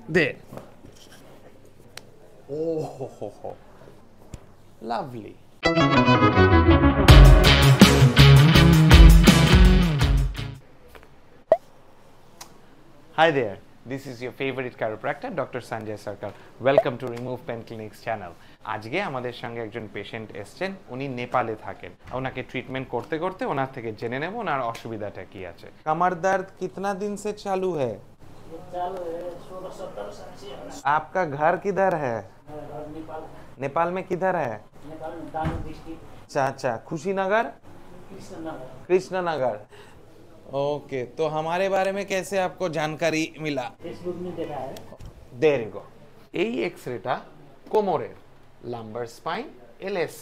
There. Oh, ho, ho, ho. Lovely. Hi there. This is your favorite chiropractor, Dr. Sanjay Sarkar. Welcome to Remove Pain Clinics channel. আজকে আমাদের সঙ্গে একজন patient এসেছেন, উনি নেপালে থাকেন। ওনাকে ট্রিটমেন্ট করতে করতে ওনার থেকে জেনে নেব ওনার অসুবিধাটা কি আছে। कमर दर्द कितना दिन से चालू है? चालू है 16-17 साल से। आपका घर किधर है? नेपाल। नेपाल में किधर है? नेपाल में दानु डिस्ट्रिक्ट। अच्छा, खुशीनगर? कृष्णनगर। ओके, तो हमारे बारे में कैसे आपको जानकारी मिला? फेसबुक में देखा है। There you go. এই এক্সরেটা কোমরের lumbar spine LS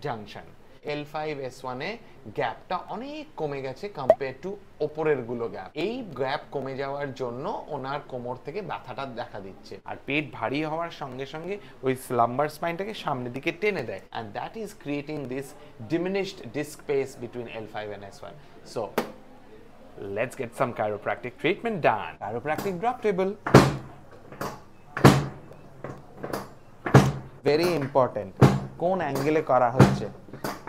junction L5S1 এ গ্যাপটা অনেক কমে গেছে কম্পেয়ার টু উপরের গুলো গ্যাপ। এই গ্যাপ কমে যাওয়ার জন্য ওনার কোমর থেকে ব্যথাটা দেখা দিচ্ছে, আর পেট ভারী হওয়ার সঙ্গে সঙ্গে ওই লাম্বার স্পাইনটাকে সামনের দিকে টেনে দেয়, and that is creating this diminished disc space between L5 and S1. So let's get some chiropractic treatment done. Chiropractic drop table. Very important. কোন অ্যাঙ্গেলে করা হচ্ছে,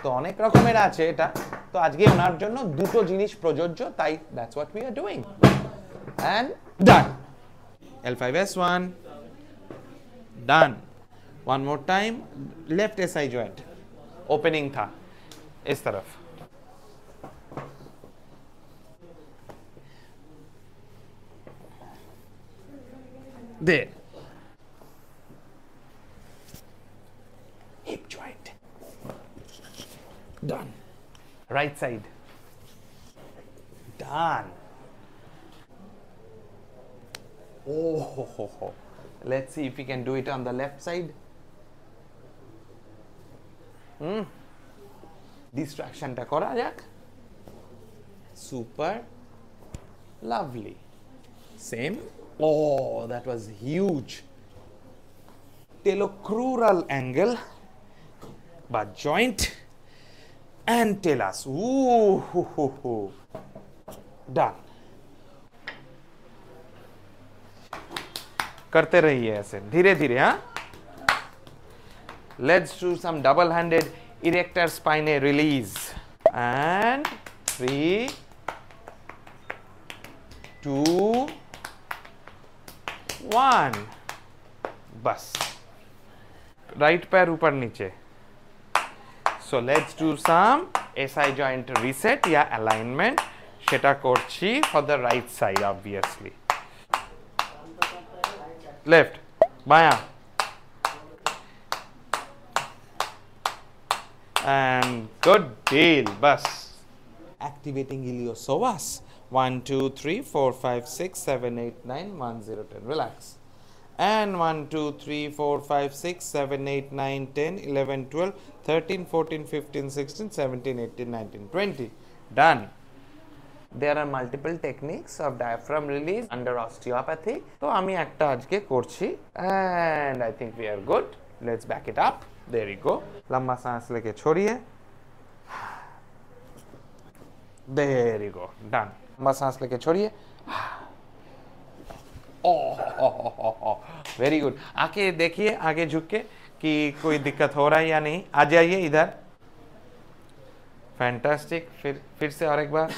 তো অনেক রকমের আছে এটা, তো আজকে ওনার জন্য দুটো জিনিস প্রযোজ্য, তাই that's what we are doing. And done. L5S1 done. One more time. Left SI joint opening था इस तरफ. There. Hip joint. Done. Right side. Done. Oh, ho, ho, ho. Let's see if we can do it on the left side. Distraction ta kora jak. Super. Lovely. Same. Oh, that was huge. Talocrural angle, butt joint, and talus. Ooh, ho, ho, ho. Done. करते रहिए ऐसे धीरे धीरे. हाँ, let's do some double-handed erector spine release. And 3, 2, 1. बस right पैर ऊपर नीचे. So let's do some SI joint reset या alignment. সেটা করছি for the right side obviously. Left, बायां. And good deal. बस activating iliopsoas. 1 2 3 4 5 6 7 8 9 1 0 10. Relax. And 1 2 3 4 5 6 7 8 9 10 11 12 13 14 15 16 17 18 19 20. Done. There are multiple techniques of diaphragm release under osteopathy. So আমি একটা আজকে করছি, and I think we are good. Let's back it up. There you go. लंबा सांस लेके छोड़िए. There you go. Done. लंबा सांस लेके छोड़िए. Very good. आके देखिए, आगे झुक के कि कोई दिक्कत हो रहा है या नहीं. आ जाइए इधर. फैंटास्टिक. फिर से और एक बार.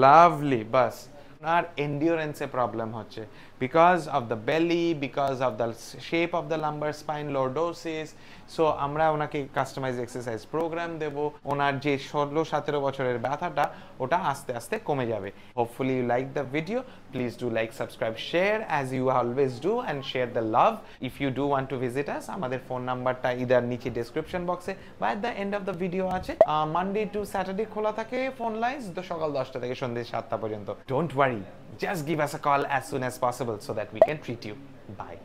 लवली. बस আর এন্ডিওরেন্সে প্রবলেম হচ্ছে because of the belly, because of the shape of the lumbar spine, lordosis. So আমরা ওনাকে কাস্টমাইজ এক্সারসাইজ প্রোগ্রাম দেব. ওনার যে 16-17 বছরের ব্যথাটা ওটা আস্তে আস্তে কমে যাবে. Hopefully you like the video. Please do like, subscribe, share as you always do, and share the love. If you do want to visit us, আমাদের ফোন নাম্বারটা ইদার নিচে ডেসক্রিপশন বক্সে বা at the end of the video আছে. Monday to Saturday খোলা থাকে phone lines, সকাল 10টা থেকে সন্ধ্যে 7টা পর্যন্ত. Don't worry, just give us a call as soon as possible so that we can treat you. Bye.